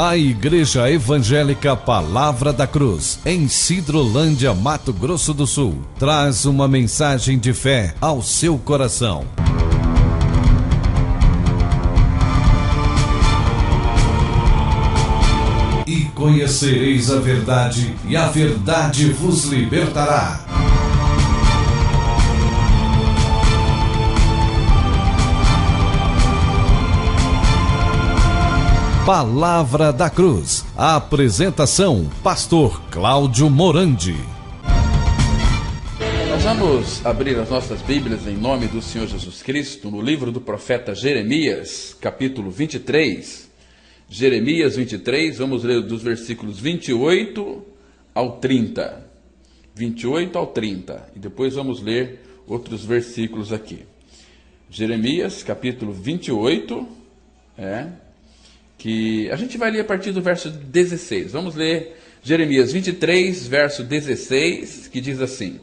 A Igreja Evangélica Palavra da Cruz, em Sidrolândia, Mato Grosso do Sul, traz uma mensagem de fé ao seu coração. E conhecereis a verdade, e a verdade vos libertará. Palavra da Cruz. A apresentação, Pastor Cláudio Morandi. Nós vamos abrir as nossas Bíblias em nome do Senhor Jesus Cristo, no livro do profeta Jeremias, capítulo 23. Jeremias 23, vamos ler dos versículos 28 ao 30. 28 ao 30. E depois vamos ler outros versículos aqui. Jeremias, capítulo 28, que a gente vai ler a partir do verso 16. Vamos ler Jeremias 23, verso 16, que diz assim: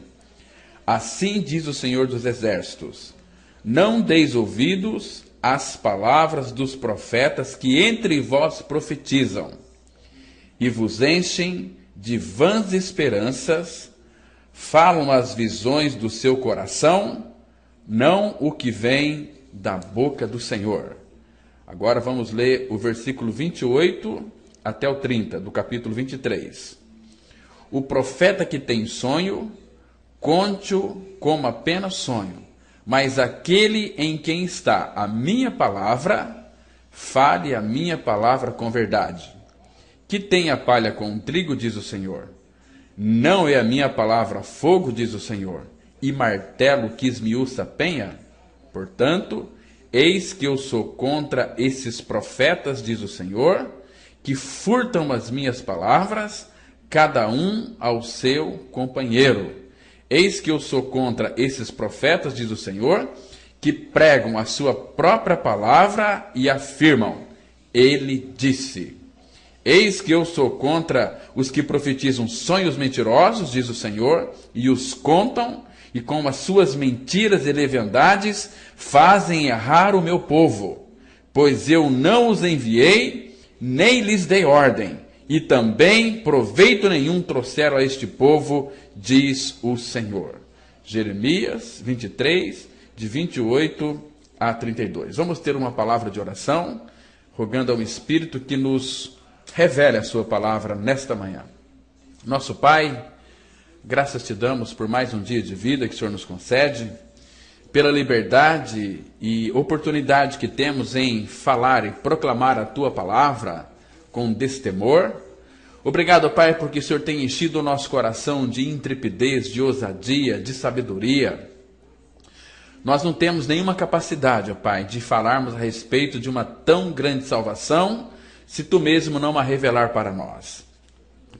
Assim diz o Senhor dos Exércitos: Não deis ouvidos às palavras dos profetas que entre vós profetizam, e vos enchem de vãs esperanças, falam as visões do seu coração, não o que vem da boca do Senhor. Agora vamos ler o versículo 28 até o 30, do capítulo 23. O profeta que tem sonho, conte-o como apenas sonho, mas aquele em quem está a minha palavra, fale a minha palavra com verdade. Que tem a palha com o trigo, diz o Senhor. Não é a minha palavra fogo, diz o Senhor, e martelo que esmiuça a penha? Portanto, eis que eu sou contra esses profetas, diz o Senhor, que furtam as minhas palavras, cada um ao seu companheiro. Eis que eu sou contra esses profetas, diz o Senhor, que pregam a sua própria palavra e afirmam: Ele disse. Eis que eu sou contra os que profetizam sonhos mentirosos, diz o Senhor, e os contam, e com as suas mentiras e leviandades fazem errar o meu povo, pois eu não os enviei, nem lhes dei ordem, e também proveito nenhum trouxeram a este povo, diz o Senhor. Jeremias 23, de 28 a 32. Vamos ter uma palavra de oração, rogando ao Espírito que nos revele a sua palavra nesta manhã. Nosso Pai, graças te damos por mais um dia de vida que o Senhor nos concede, pela liberdade e oportunidade que temos em falar e proclamar a tua palavra com destemor. Obrigado, Pai, porque o Senhor tem enchido o nosso coração de intrepidez, de ousadia, de sabedoria. Nós não temos nenhuma capacidade, ó Pai, de falarmos a respeito de uma tão grande salvação, se tu mesmo não a revelar para nós.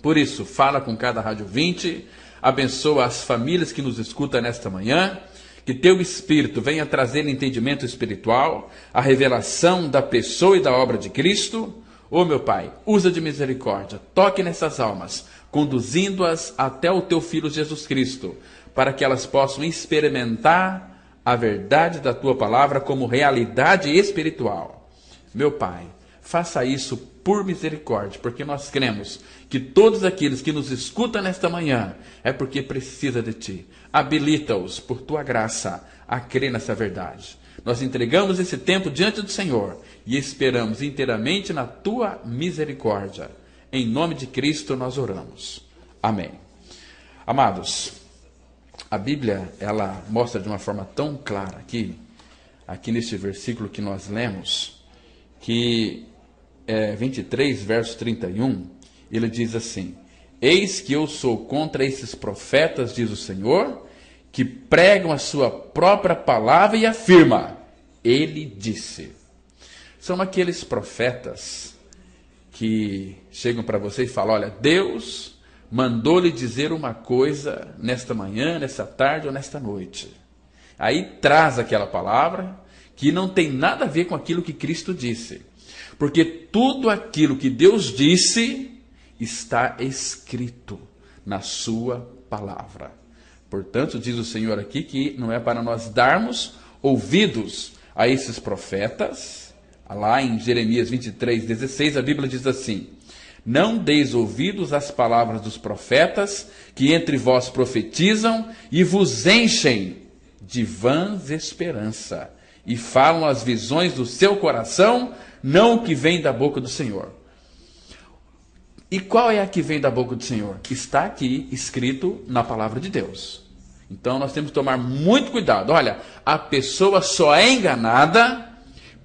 Por isso, fala com cada rádio ouvinte, abençoa as famílias que nos escutam nesta manhã, que teu Espírito venha trazer entendimento espiritual, a revelação da pessoa e da obra de Cristo. Ô meu Pai, usa de misericórdia, toque nessas almas, conduzindo-as até o teu Filho Jesus Cristo, para que elas possam experimentar a verdade da tua palavra como realidade espiritual. Meu Pai, faça isso por misericórdia, porque nós cremos que todos aqueles que nos escutam nesta manhã é porque precisa de ti. Habilita-os por tua graça a crer nessa verdade. Nós entregamos esse tempo diante do Senhor e esperamos inteiramente na tua misericórdia. Em nome de Cristo nós oramos. Amém. Amados, a Bíblia, ela mostra de uma forma tão clara aqui neste versículo que nós lemos, que 23, verso 31, ele diz assim: Eis que eu sou contra esses profetas, diz o Senhor, que pregam a sua própria palavra e afirma: Ele disse. São aqueles profetas que chegam para você e falam: olha, Deus mandou-lhe dizer uma coisa nesta manhã, nesta tarde ou nesta noite. Aí traz aquela palavra que não tem nada a ver com aquilo que Cristo disse. Porque tudo aquilo que Deus disse está escrito na sua palavra. Portanto, diz o Senhor aqui que não é para nós darmos ouvidos a esses profetas, Lá em Jeremias 23:16, a Bíblia diz assim: não deis ouvidos às palavras dos profetas, que entre vós profetizam e vos enchem de vãs esperança, e falam as visões do seu coração, não o que vem da boca do Senhor. E qual é a que vem da boca do Senhor? Está aqui escrito na palavra de Deus. Então nós temos que tomar muito cuidado. Olha, a pessoa só é enganada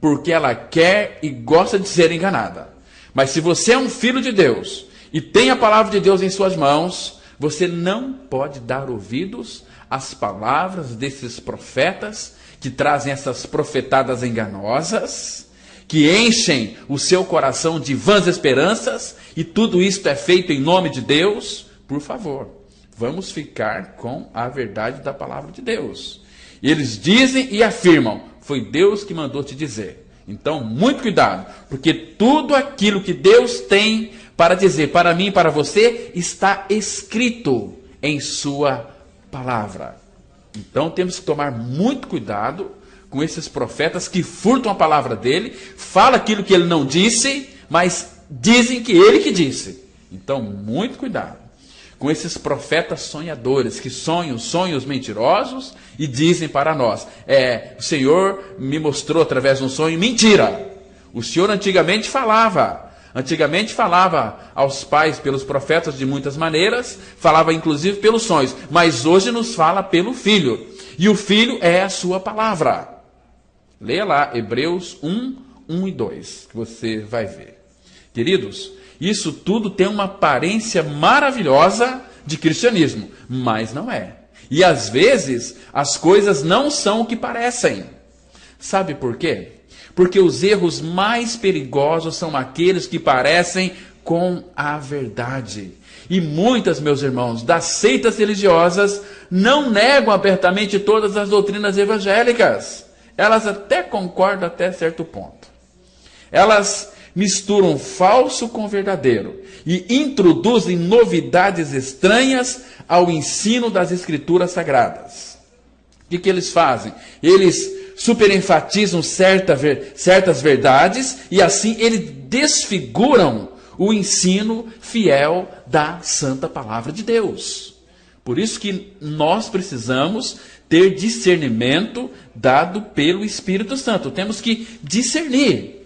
porque ela quer e gosta de ser enganada. Mas se você é um filho de Deus e tem a palavra de Deus em suas mãos, você não pode dar ouvidos às palavras desses profetas que trazem essas profetadas enganosas, que enchem o seu coração de vãs esperanças, e tudo isto é feito em nome de Deus. Por favor, vamos ficar com a verdade da palavra de Deus. Eles dizem e afirmam: foi Deus que mandou te dizer. Então, muito cuidado, porque tudo aquilo que Deus tem para dizer para mim e para você está escrito em sua palavra. Então, temos que tomar muito cuidado com esses profetas que furtam a palavra dele, falam aquilo que ele não disse, mas dizem que ele que disse. Então, muito cuidado com esses profetas sonhadores, que sonham sonhos mentirosos e dizem para nós: o Senhor me mostrou através de um sonho. Mentira! O Senhor antigamente falava aos pais pelos profetas de muitas maneiras, falava inclusive pelos sonhos, mas hoje nos fala pelo Filho, e o Filho é a sua palavra. Leia lá Hebreus 1 e 2, que você vai ver. Queridos, isso tudo tem uma aparência maravilhosa de cristianismo, mas não é. E às vezes as coisas não são o que parecem. Sabe por quê? Porque os erros mais perigosos são aqueles que parecem com a verdade. E muitas, meus irmãos, das seitas religiosas não negam abertamente todas as doutrinas evangélicas. Elas até concordam até certo ponto. Elas misturam falso com verdadeiro e introduzem novidades estranhas ao ensino das Escrituras Sagradas. O que eles fazem? Eles superenfatizam certas verdades e assim eles desfiguram o ensino fiel da Santa Palavra de Deus. Por isso que nós precisamos ter discernimento dado pelo Espírito Santo. Temos que discernir.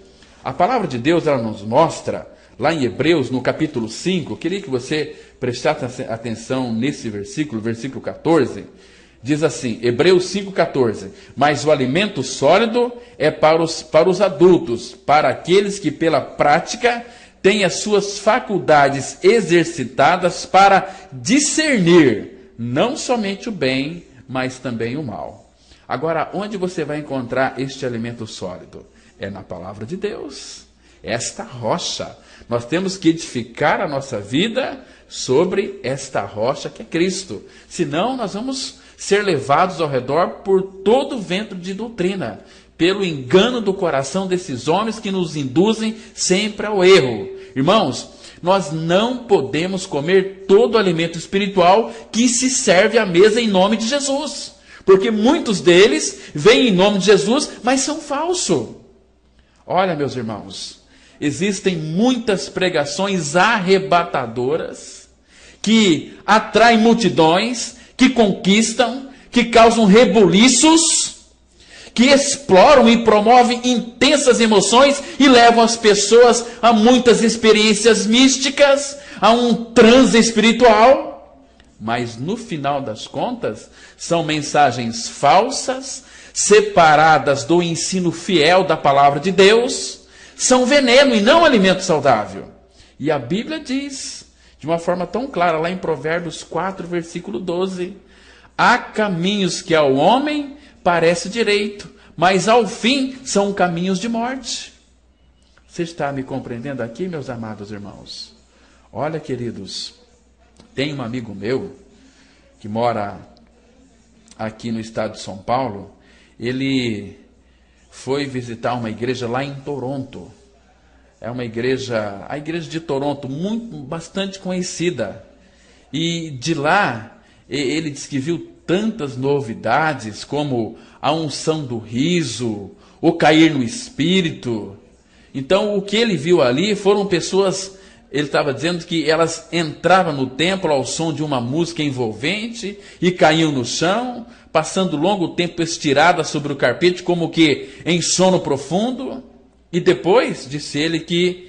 A palavra de Deus, ela nos mostra, lá em Hebreus, no capítulo 5, eu queria que você prestasse atenção nesse versículo, versículo 14, diz assim, Hebreus 5,14, mas o alimento sólido é para os adultos, para aqueles que pela prática têm as suas faculdades exercitadas para discernir não somente o bem, mas também o mal. Agora, onde você vai encontrar este alimento sólido? É na palavra de Deus, esta rocha. Nós temos que edificar a nossa vida sobre esta rocha que é Cristo. Senão nós vamos ser levados ao redor por todo o vento de doutrina, pelo engano do coração desses homens que nos induzem sempre ao erro. Irmãos, nós não podemos comer todo o alimento espiritual que se serve à mesa em nome de Jesus. Porque muitos deles vêm em nome de Jesus, mas são falsos. Olha, meus irmãos, existem muitas pregações arrebatadoras que atraem multidões, que conquistam, que causam rebuliços, que exploram e promovem intensas emoções e levam as pessoas a muitas experiências místicas, a um transe espiritual. Mas no final das contas, são mensagens falsas, separadas do ensino fiel da palavra de Deus, são veneno e não alimento saudável. E a Bíblia diz, de uma forma tão clara, lá em Provérbios 4, versículo 12, há caminhos que ao homem parece direito, mas ao fim são caminhos de morte. Você está me compreendendo aqui, meus amados irmãos? Olha, queridos, tem um amigo meu que mora aqui no estado de São Paulo. Ele foi visitar uma igreja lá em Toronto. É uma igreja, a igreja de Toronto, bastante conhecida. E de lá, ele disse que viu tantas novidades, como a unção do riso, o cair no espírito. Então, o que ele viu ali foram pessoas, ele estava dizendo que elas entravam no templo ao som de uma música envolvente e caíam no chão, passando longo tempo estiradas sobre o carpete, como que em sono profundo. E depois, disse ele, que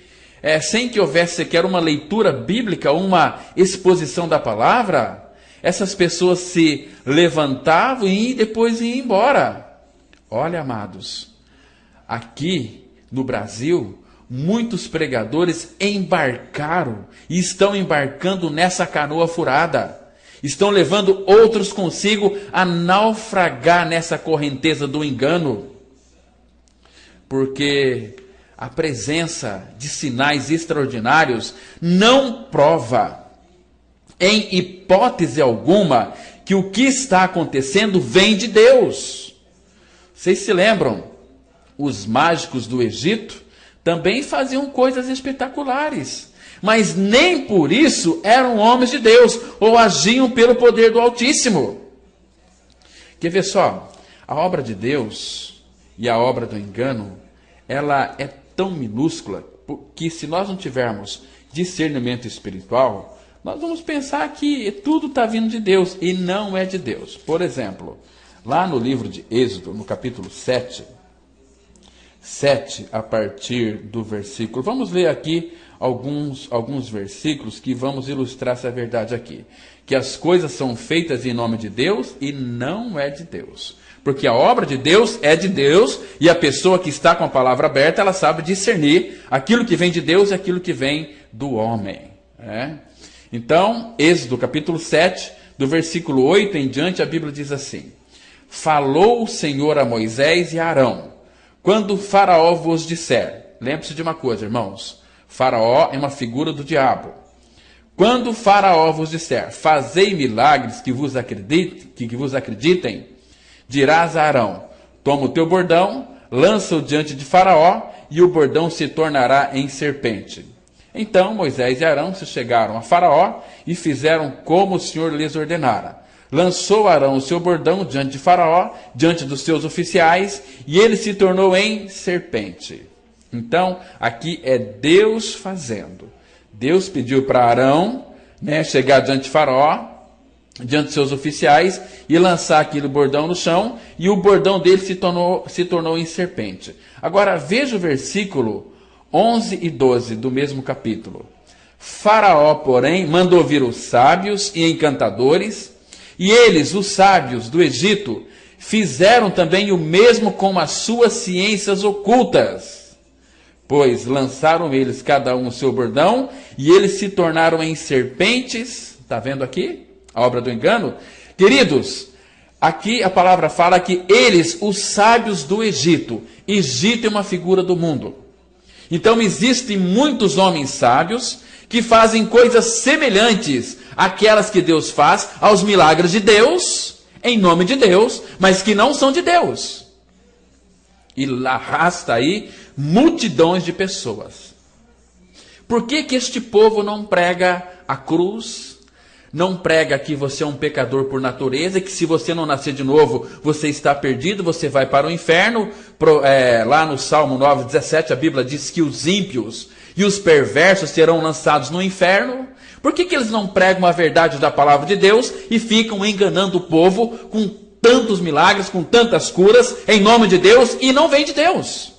sem que houvesse sequer uma leitura bíblica, uma exposição da palavra, essas pessoas se levantavam e depois iam embora. Olha, amados, aqui no Brasil, muitos pregadores embarcaram e estão embarcando nessa canoa furada. Estão levando outros consigo a naufragar nessa correnteza do engano. Porque a presença de sinais extraordinários não prova, em hipótese alguma, que o que está acontecendo vem de Deus. Vocês se lembram? Os mágicos do Egito também faziam coisas espetaculares, mas nem por isso eram homens de Deus, ou agiam pelo poder do Altíssimo. Quer ver só? A obra de Deus e a obra do engano, ela é tão minúscula, que se nós não tivermos discernimento espiritual, nós vamos pensar que tudo está vindo de Deus, e não é de Deus. Por exemplo, lá no livro de Êxodo, no capítulo 7, a partir do versículo, vamos ler aqui alguns versículos que vamos ilustrar essa verdade aqui. Que as coisas são feitas em nome de Deus e não é de Deus. Porque a obra de Deus é de Deus, e a pessoa que está com a palavra aberta, ela sabe discernir aquilo que vem de Deus e aquilo que vem do homem. Então, Êxodo capítulo 7, do versículo 8 em diante, a Bíblia diz assim: falou o Senhor a Moisés e a Arão, quando Faraó vos disser. Lembre-se de uma coisa, irmãos. Faraó é uma figura do diabo. Quando Faraó vos disser, fazei milagres que vos acreditem, dirás a Arão, toma o teu bordão, lança-o diante de Faraó, e o bordão se tornará em serpente. Então Moisés e Arão se chegaram a Faraó e fizeram como o Senhor lhes ordenara. Lançou Arão o seu bordão diante de Faraó, diante dos seus oficiais, e ele se tornou em serpente. Então, aqui é Deus fazendo. Deus pediu para Arão chegar diante de Faraó, diante de seus oficiais, e lançar aquele bordão no chão, e o bordão dele se tornou em serpente. Agora, veja o versículo 11 e 12 do mesmo capítulo. Faraó, porém, mandou vir os sábios e encantadores, e eles, os sábios do Egito, fizeram também o mesmo com as suas ciências ocultas. Pois lançaram eles cada um o seu bordão, e eles se tornaram em serpentes. Está vendo aqui a obra do engano? Queridos, aqui a palavra fala que eles, os sábios do Egito. Egito é uma figura do mundo. Então existem muitos homens sábios que fazem coisas semelhantes àquelas que Deus faz, aos milagres de Deus, em nome de Deus, mas que não são de Deus. E arrasta aí multidões de pessoas. Por que este povo não prega a cruz? Não prega que você é um pecador por natureza, e que se você não nascer de novo, você está perdido, você vai para o inferno. Lá no Salmo 9:17, a Bíblia diz que os ímpios e os perversos serão lançados no inferno. Por que eles não pregam a verdade da palavra de Deus e ficam enganando o povo com tantos milagres, com tantas curas, em nome de Deus, e não vem de Deus?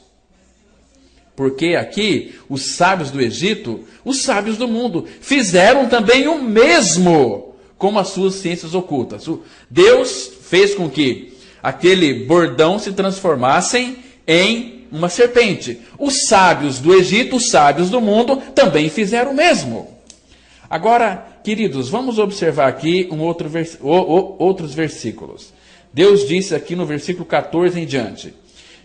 Porque aqui, os sábios do Egito, os sábios do mundo, fizeram também o mesmo com as suas ciências ocultas. Deus fez com que aquele bordão se transformasse em uma serpente. Os sábios do Egito, os sábios do mundo, também fizeram o mesmo. Agora, queridos, vamos observar aqui outros versículos. Deus disse aqui no versículo 14 em diante: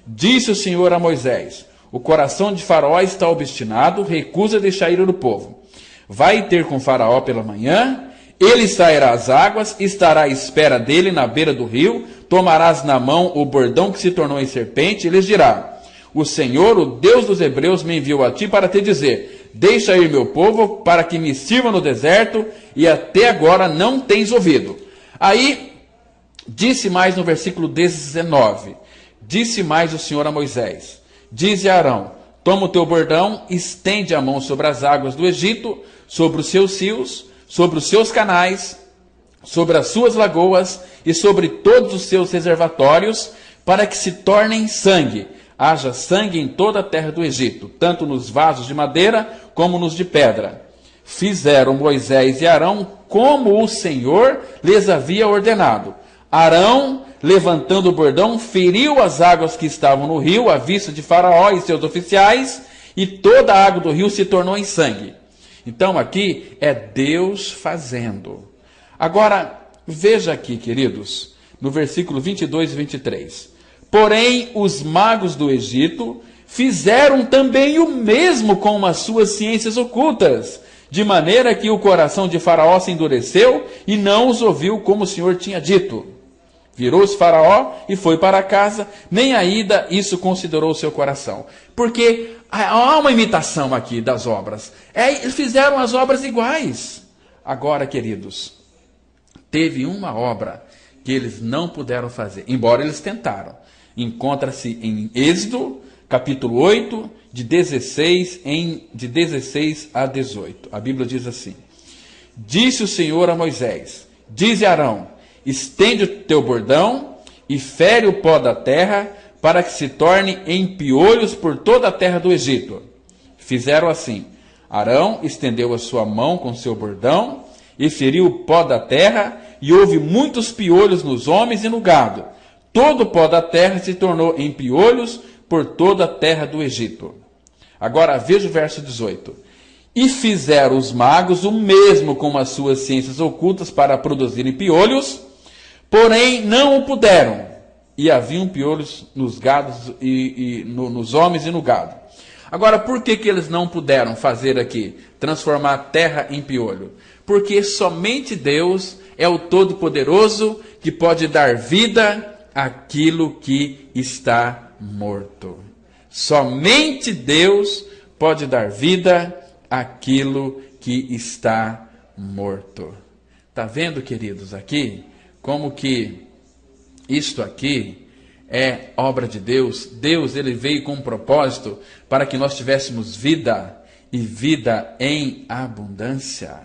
disse o Senhor a Moisés: o coração de Faraó está obstinado, recusa deixar ir o povo. Vai ter com Faraó pela manhã, ele sairá às águas, estará à espera dele na beira do rio, tomarás na mão o bordão que se tornou em serpente, e lhes dirá: o Senhor, o Deus dos hebreus, me enviou a ti para te dizer: deixa ir meu povo, para que me sirva no deserto, e até agora não tens ouvido. Aí, disse mais no versículo 19, disse mais o Senhor a Moisés: dize a Arão: Toma o teu bordão, estende a mão sobre as águas do Egito, sobre os seus rios, sobre os seus canais, sobre as suas lagoas e sobre todos os seus reservatórios, para que se tornem sangue. Haja sangue em toda a terra do Egito, tanto nos vasos de madeira como nos de pedra. Fizeram Moisés e Arão como o Senhor lhes havia ordenado. Arão, levantando o bordão, feriu as águas que estavam no rio, à vista de Faraó e seus oficiais, e toda a água do rio se tornou em sangue. Então aqui é Deus fazendo. Agora, veja aqui, queridos, no versículo 22 e 23. Porém, os magos do Egito fizeram também o mesmo com as suas ciências ocultas, de maneira que o coração de Faraó se endureceu e não os ouviu como o Senhor tinha dito. Virou-se Faraó e foi para casa, nem ainda isso considerou o seu coração. Porque há uma imitação aqui das obras. Eles fizeram as obras iguais. Agora, queridos, teve uma obra que eles não puderam fazer, embora eles tentaram. Encontra-se em Êxodo, capítulo 8, de 16 a 18. A Bíblia diz assim: Disse o Senhor a Moisés, dize a Arão, estende o teu bordão e fere o pó da terra, para que se torne em piolhos por toda a terra do Egito. Fizeram assim. Arão estendeu a sua mão com seu bordão e feriu o pó da terra, e houve muitos piolhos nos homens e no gado. Todo o pó da terra se tornou em piolhos por toda a terra do Egito. Agora veja o verso 18. E fizeram os magos o mesmo com as suas ciências ocultas para produzirem piolhos, porém não o puderam. E haviam piolhos nos gados nos homens e no gado. Agora, por que eles não puderam fazer aqui, transformar a terra em piolho? Porque somente Deus é o Todo-Poderoso que pode dar vida àquilo que está morto. Somente Deus pode dar vida àquilo que está morto. Está vendo, queridos, aqui? Como que isto aqui é obra de Deus. Deus, ele veio com um propósito para que nós tivéssemos vida e vida em abundância.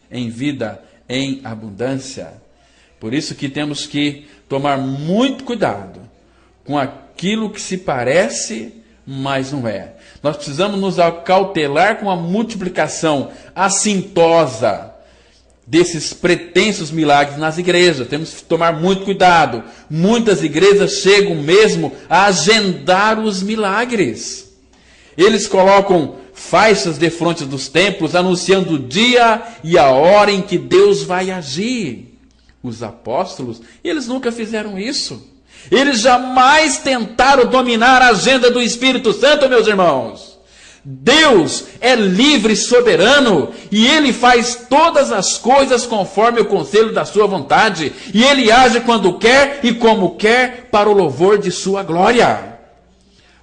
Em vida em abundância. Por isso que temos que tomar muito cuidado com aquilo que se parece, mas não é. Nós precisamos nos acautelar com a multiplicação assintosa desses pretensos milagres nas igrejas. Temos que tomar muito cuidado. Muitas igrejas chegam mesmo a agendar os milagres. Eles colocam faixas defronte dos templos, anunciando o dia e a hora em que Deus vai agir. Os apóstolos, eles nunca fizeram isso. Eles jamais tentaram dominar a agenda do Espírito Santo, meus irmãos. Deus é livre e soberano, e Ele faz todas as coisas conforme o conselho da sua vontade, e Ele age quando quer e como quer para o louvor de sua glória.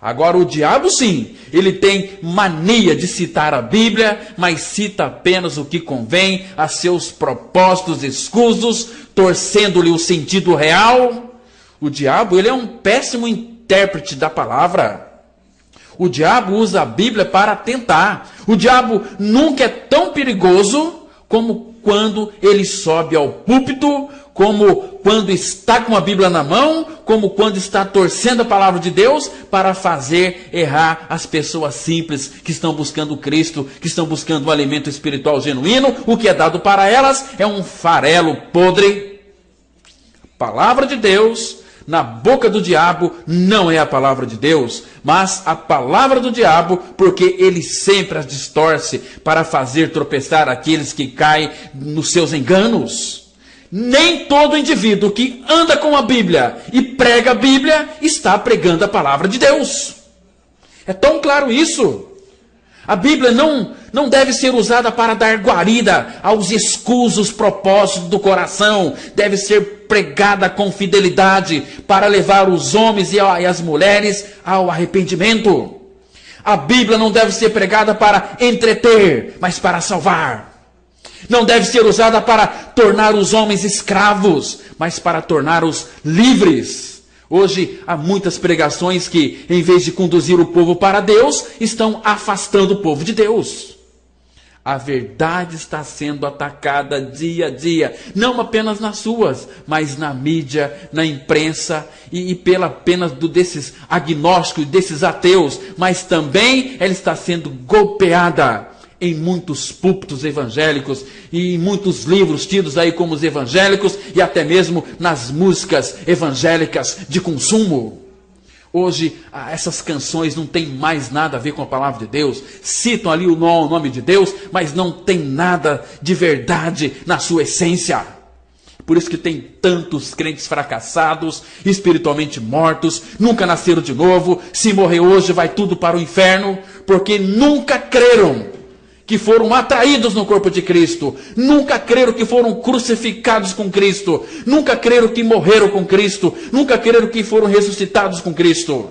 Agora o diabo sim, ele tem mania de citar a Bíblia, mas cita apenas o que convém a seus propósitos escusos, torcendo-lhe o sentido real. O diabo, ele é um péssimo intérprete da palavra. O diabo usa a Bíblia para tentar. O diabo nunca é tão perigoso como quando ele sobe ao púlpito, como quando está com a Bíblia na mão, como quando está torcendo a palavra de Deus para fazer errar as pessoas simples que estão buscando Cristo, que estão buscando um alimento espiritual genuíno. O que é dado para elas é um farelo podre. A palavra de Deus na boca do diabo não é a palavra de Deus, mas a palavra do diabo, porque ele sempre as distorce para fazer tropeçar aqueles que caem nos seus enganos. Nem todo indivíduo que anda com a Bíblia e prega a Bíblia está pregando a palavra de Deus. É tão claro isso. A Bíblia não deve ser usada para dar guarida aos escusos propósitos do coração. Deve ser pregada com fidelidade para levar os homens e as mulheres ao arrependimento. A Bíblia não deve ser pregada para entreter, mas para salvar. Não deve ser usada para tornar os homens escravos, mas para torná-los livres. Hoje há muitas pregações que, em vez de conduzir o povo para Deus, estão afastando o povo de Deus. A verdade está sendo atacada dia a dia, não apenas nas ruas, mas na mídia, na imprensa e pela apenas desses agnósticos, desses ateus, mas também ela está sendo golpeada em muitos púlpitos evangélicos e em muitos livros tidos aí como os evangélicos e até mesmo nas músicas evangélicas de consumo. Hoje, essas canções não têm mais nada a ver com a palavra de Deus. Citam ali o nome de Deus, mas não tem nada de verdade na sua essência. Por isso que tem tantos crentes fracassados, espiritualmente mortos, nunca nasceram de novo. Se morrer hoje, vai tudo para o inferno, porque nunca creram que foram atraídos no corpo de Cristo, nunca creram que foram crucificados com Cristo, nunca creram que morreram com Cristo, nunca creram que foram ressuscitados com Cristo.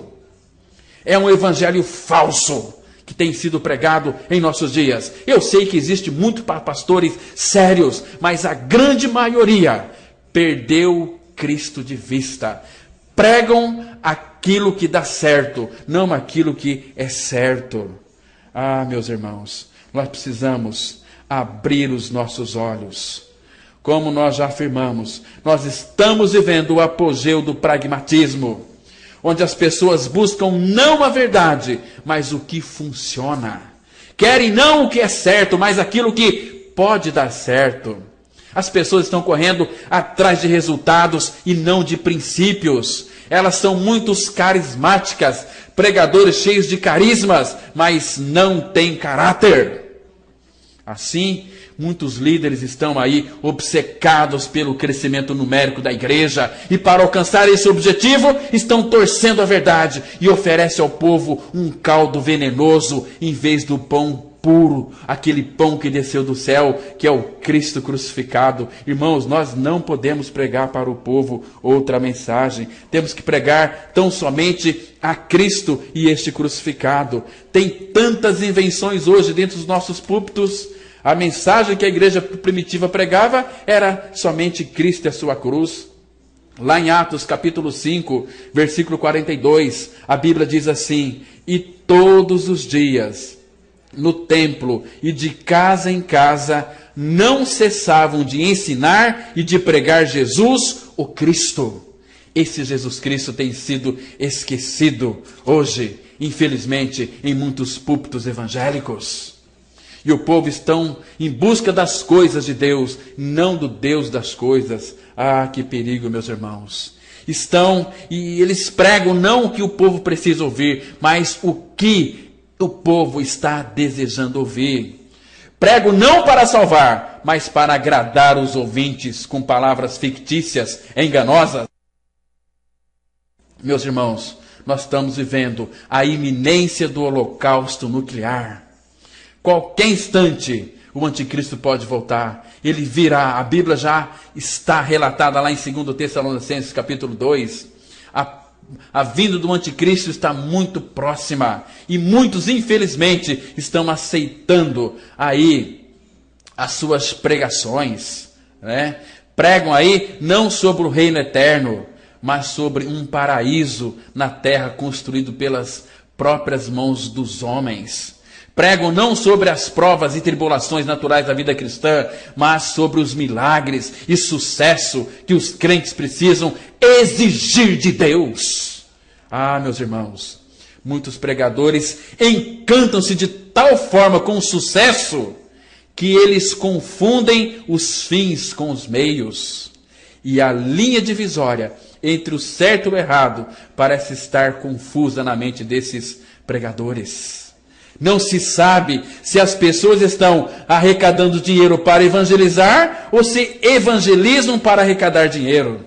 É um evangelho falso que tem sido pregado em nossos dias. Eu sei que existe muito para pastores sérios, mas a grande maioria perdeu Cristo de vista. Pregam aquilo que dá certo, não aquilo que é certo. Ah, meus irmãos, nós precisamos abrir os nossos olhos. Como nós já afirmamos, nós estamos vivendo o apogeu do pragmatismo, onde as pessoas buscam não a verdade, mas o que funciona. Querem não o que é certo, mas aquilo que pode dar certo. As pessoas estão correndo atrás de resultados e não de princípios. Elas são muito carismáticas, pregadores cheios de carismas, mas não têm caráter. Assim, muitos líderes estão aí obcecados pelo crescimento numérico da igreja e para alcançar esse objetivo estão torcendo a verdade e oferecem ao povo um caldo venenoso em vez do pão puro, aquele pão que desceu do céu, que é o Cristo crucificado. Irmãos, nós não podemos pregar para o povo outra mensagem. Temos que pregar tão somente a Cristo e este crucificado. Tem tantas invenções hoje dentro dos nossos púlpitos. A mensagem que a igreja primitiva pregava era somente Cristo e a sua cruz. Lá em Atos capítulo 5, versículo 42, a Bíblia diz assim: e todos os dias no templo e de casa em casa, não cessavam de ensinar e de pregar Jesus, o Cristo. Esse Jesus Cristo tem sido esquecido hoje, infelizmente, em muitos púlpitos evangélicos. E o povo estão em busca das coisas de Deus, não do Deus das coisas. Ah, que perigo, meus irmãos. Estão, e eles pregam não o que o povo precisa ouvir, mas o que o povo está desejando ouvir. Prego não para salvar, mas para agradar os ouvintes com palavras fictícias, enganosas. Meus irmãos, nós estamos vivendo a iminência do holocausto nuclear. Qualquer instante o anticristo pode voltar. Ele virá. A Bíblia já está relatada lá em 2 Tessalonicenses capítulo 2. A vinda do anticristo está muito próxima. E muitos, infelizmente, estão aceitando aí as suas pregações, né? Pregam aí não sobre o reino eterno, mas sobre um paraíso na terra construído pelas próprias mãos dos homens. Pregam não sobre as provas e tribulações naturais da vida cristã, mas sobre os milagres e sucesso que os crentes precisam exigir de Deus. Ah, meus irmãos, muitos pregadores encantam-se de tal forma com o sucesso que eles confundem os fins com os meios. E a linha divisória entre o certo e o errado parece estar confusa na mente desses pregadores. Não se sabe se as pessoas estão arrecadando dinheiro para evangelizar ou se evangelizam para arrecadar dinheiro.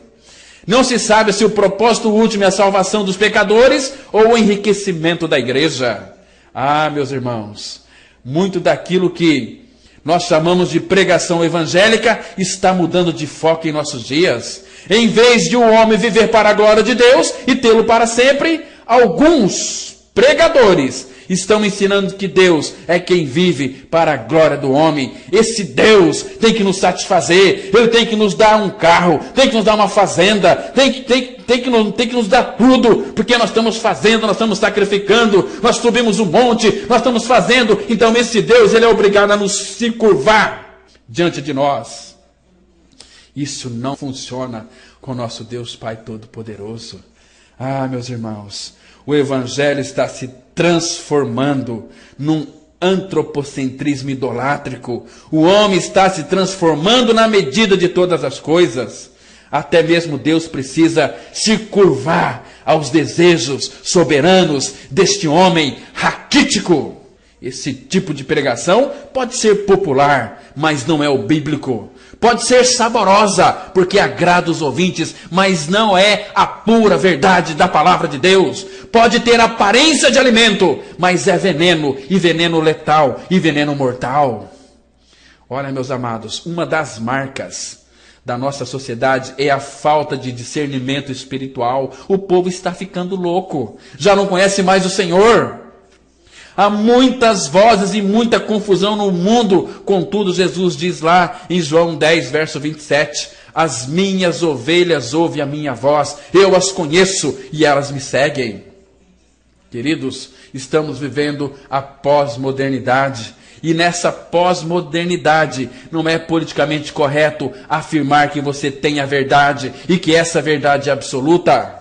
Não se sabe se o propósito último é a salvação dos pecadores ou o enriquecimento da igreja. Ah, meus irmãos, muito daquilo que nós chamamos de pregação evangélica está mudando de foco em nossos dias. Em vez de um homem viver para a glória de Deus e tê-lo para sempre, alguns pregadores Estão ensinando que Deus é quem vive para a glória do homem. Esse Deus tem que nos satisfazer. Ele tem que nos dar um carro, tem que nos dar uma fazenda, tem que nos dar tudo, porque nós estamos fazendo, nós estamos sacrificando, nós subimos um monte, nós estamos fazendo. Então esse Deus, ele é obrigado a nos se curvar diante de nós. Isso não funciona com o nosso Deus Pai Todo-Poderoso. Ah, meus irmãos, o Evangelho está se transformando num antropocentrismo idolátrico. O homem está se transformando na medida de todas as coisas. Até mesmo Deus precisa se curvar aos desejos soberanos deste homem raquítico. Esse tipo de pregação pode ser popular, mas não é o bíblico. Pode ser saborosa, porque agrada os ouvintes, mas não é a pura verdade da palavra de Deus. Pode ter aparência de alimento, mas é veneno, e veneno letal, e veneno mortal. Olha, meus amados, uma das marcas da nossa sociedade é a falta de discernimento espiritual. O povo está ficando louco, já não conhece mais o Senhor. Há muitas vozes e muita confusão no mundo. Contudo, Jesus diz lá em João 10, verso 27, as minhas ovelhas ouvem a minha voz, eu as conheço e elas me seguem. Queridos, estamos vivendo a pós-modernidade. E nessa pós-modernidade não é politicamente correto afirmar que você tem a verdade e que essa verdade é absoluta.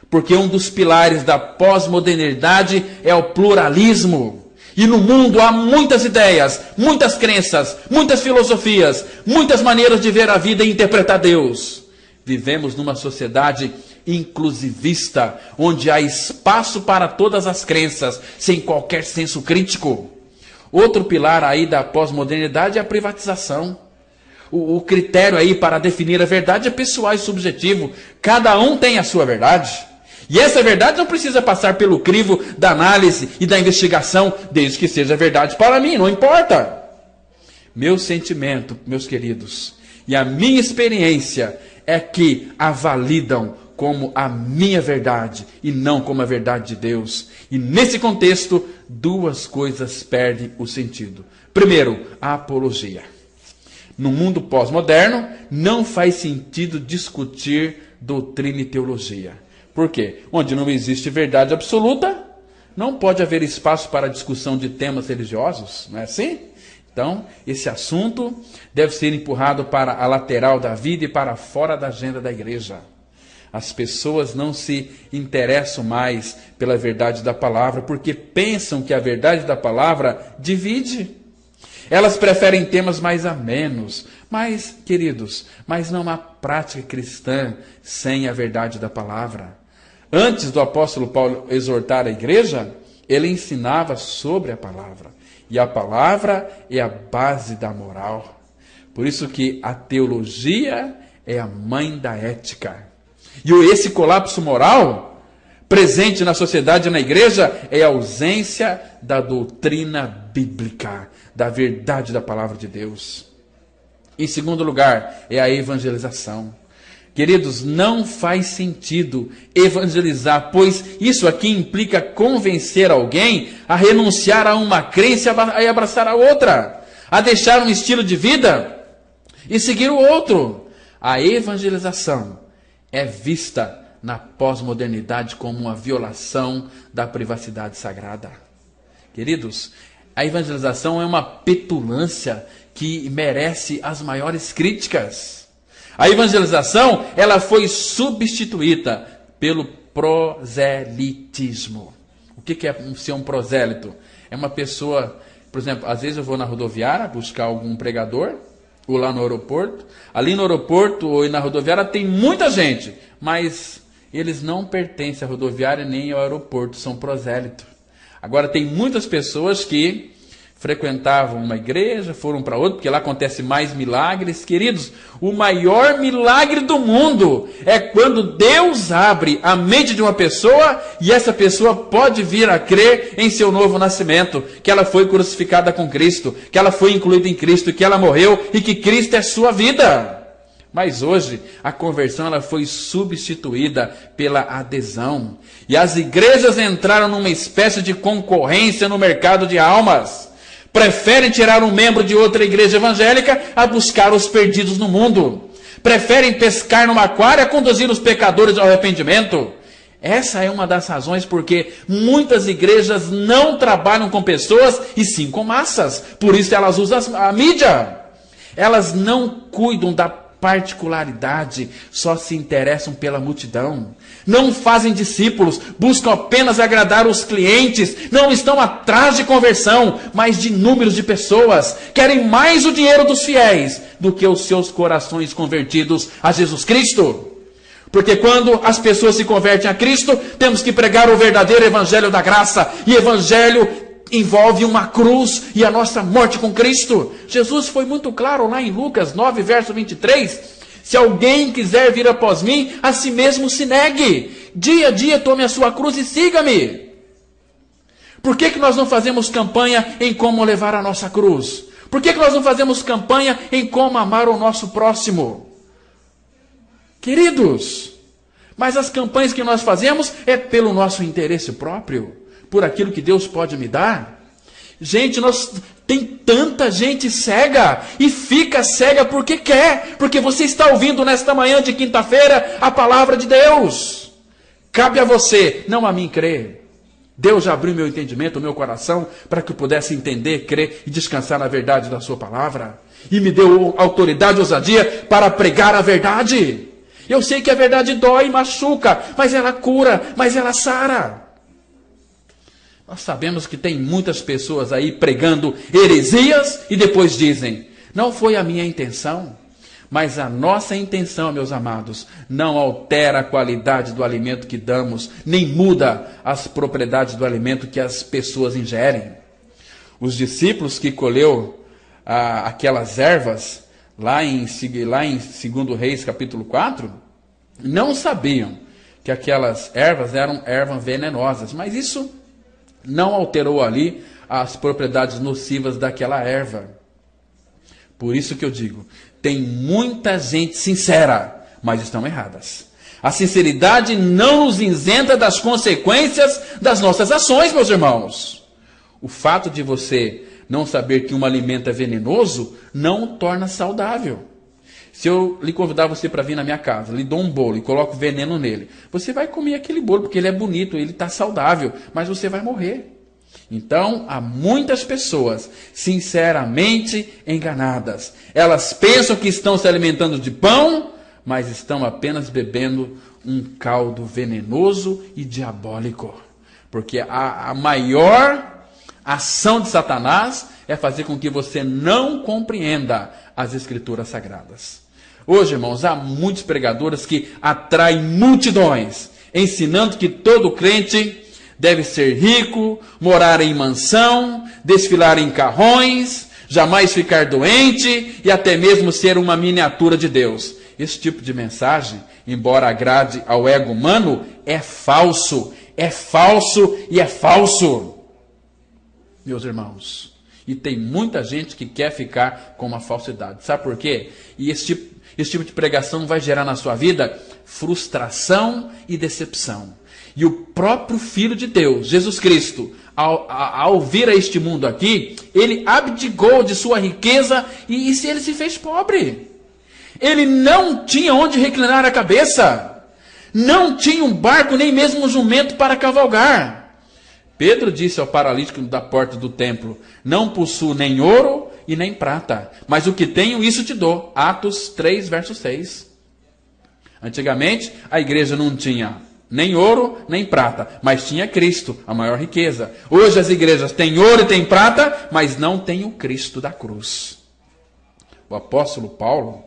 Porque um dos pilares da pós-modernidade é o pluralismo. E no mundo há muitas ideias, muitas crenças, muitas filosofias, muitas maneiras de ver a vida e interpretar Deus. Vivemos numa sociedade inclusivista, onde há espaço para todas as crenças, sem qualquer senso crítico. Outro pilar aí da pós-modernidade é a privatização. O critério aí para definir a verdade é pessoal e subjetivo. Cada um tem a sua verdade. E essa verdade não precisa passar pelo crivo da análise e da investigação, desde que seja verdade para mim, não importa. Meu sentimento, meus queridos, e a minha experiência é que a validam como a minha verdade e não como a verdade de Deus. E nesse contexto, duas coisas perdem o sentido. Primeiro, a apologia. No mundo pós-moderno, não faz sentido discutir doutrina e teologia. Por quê? Onde não existe verdade absoluta, não pode haver espaço para discussão de temas religiosos, não é assim? Então, esse assunto deve ser empurrado para a lateral da vida e para fora da agenda da igreja. As pessoas não se interessam mais pela verdade da palavra, porque pensam que a verdade da palavra divide. Elas preferem temas mais amenos. Mas, queridos, mas não há prática cristã sem a verdade da palavra. Antes do apóstolo Paulo exortar a igreja, ele ensinava sobre a palavra. E a palavra é a base da moral. Por isso que a teologia é a mãe da ética. E esse colapso moral presente na sociedade e na igreja é a ausência da doutrina bíblica, da verdade da palavra de Deus. Em segundo lugar, é a evangelização. Queridos, não faz sentido evangelizar, pois isso aqui implica convencer alguém a renunciar a uma crença e abraçar a outra, a deixar um estilo de vida e seguir o outro. A evangelização é vista na pós-modernidade como uma violação da privacidade sagrada. Queridos, a evangelização é uma petulância que merece as maiores críticas. A evangelização, ela foi substituída pelo proselitismo. O que é ser um prosélito? É uma pessoa, por exemplo, às vezes eu vou na rodoviária buscar algum pregador, ou lá no aeroporto. Ali no aeroporto ou na rodoviária tem muita gente, mas eles não pertencem à rodoviária nem ao aeroporto, são prosélitos. Agora tem muitas pessoas que frequentavam uma igreja, foram para outra, porque lá acontece mais milagres. Queridos, o maior milagre do mundo é quando Deus abre a mente de uma pessoa e essa pessoa pode vir a crer em seu novo nascimento, que ela foi crucificada com Cristo, que ela foi incluída em Cristo, que ela morreu e que Cristo é sua vida. Mas hoje a conversão ela foi substituída pela adesão. E as igrejas entraram numa espécie de concorrência no mercado de almas. Preferem tirar um membro de outra igreja evangélica a buscar os perdidos no mundo. Preferem pescar numa aquário a conduzir os pecadores ao arrependimento. Essa é uma das razões porque muitas igrejas não trabalham com pessoas e sim com massas. Por isso elas usam a mídia. Elas não cuidam da particularidade, só se interessam pela multidão. Não fazem discípulos, buscam apenas agradar os clientes, não estão atrás de conversão, mas de números de pessoas. Querem mais o dinheiro dos fiéis do que os seus corações convertidos a Jesus Cristo. Porque quando as pessoas se convertem a Cristo, temos que pregar o verdadeiro evangelho da graça. E evangelho envolve uma cruz e a nossa morte com Cristo. Jesus foi muito claro lá em Lucas 9, verso 23. Se alguém quiser vir após mim, a si mesmo se negue. Dia a dia tome a sua cruz e siga-me. Por que nós não fazemos campanha em como levar a nossa cruz? Por que nós não fazemos campanha em como amar o nosso próximo? Queridos, mas as campanhas que nós fazemos é pelo nosso interesse próprio, por aquilo que Deus pode me dar. Gente, tem tanta gente cega e fica cega porque quer, porque você está ouvindo nesta manhã de quinta-feira a palavra de Deus. Cabe a você, não a mim, crer. Deus já abriu meu entendimento, o meu coração, para que eu pudesse entender, crer e descansar na verdade da sua palavra. E me deu autoridade e ousadia para pregar a verdade. Eu sei que a verdade dói, machuca, mas ela cura, mas ela sara. Nós sabemos que tem muitas pessoas aí pregando heresias e depois dizem, não foi a minha intenção. Mas a nossa intenção, meus amados, não altera a qualidade do alimento que damos, nem muda as propriedades do alimento que as pessoas ingerem. Os discípulos que colheu aquelas ervas, lá em 2 Reis, capítulo 4, não sabiam que aquelas ervas eram ervas venenosas, mas isso não alterou ali as propriedades nocivas daquela erva. Por isso que eu digo, tem muita gente sincera, mas estão erradas. A sinceridade não nos isenta das consequências das nossas ações, meus irmãos. O fato de você não saber que um alimento é venenoso, não o torna saudável. Se eu lhe convidar você para vir na minha casa, lhe dou um bolo e coloco veneno nele, você vai comer aquele bolo porque ele é bonito, ele está saudável, mas você vai morrer. Então, há muitas pessoas sinceramente enganadas. Elas pensam que estão se alimentando de pão, mas estão apenas bebendo um caldo venenoso e diabólico. Porque a maior ação de Satanás é fazer com que você não compreenda as Escrituras Sagradas. Hoje, irmãos, há muitos pregadores que atraem multidões, ensinando que todo crente deve ser rico, morar em mansão, desfilar em carrões, jamais ficar doente e até mesmo ser uma miniatura de Deus. Esse tipo de mensagem, embora agrade ao ego humano, é falso e é falso. Meus irmãos, e tem muita gente que quer ficar com uma falsidade. Sabe por quê? E esse tipo de pregação vai gerar na sua vida frustração e decepção. E o próprio Filho de Deus, Jesus Cristo, ao vir a este mundo aqui, ele abdicou de sua riqueza e ele se fez pobre. Ele não tinha onde reclinar a cabeça. Não tinha um barco, nem mesmo um jumento para cavalgar. Pedro disse ao paralítico da porta do templo, não possuo nem ouro e nem prata, mas o que tenho, isso te dou. Atos 3, verso 6. Antigamente, a igreja não tinha nem ouro, nem prata, mas tinha Cristo, a maior riqueza. Hoje as igrejas têm ouro e têm prata, mas não têm o Cristo da cruz. O apóstolo Paulo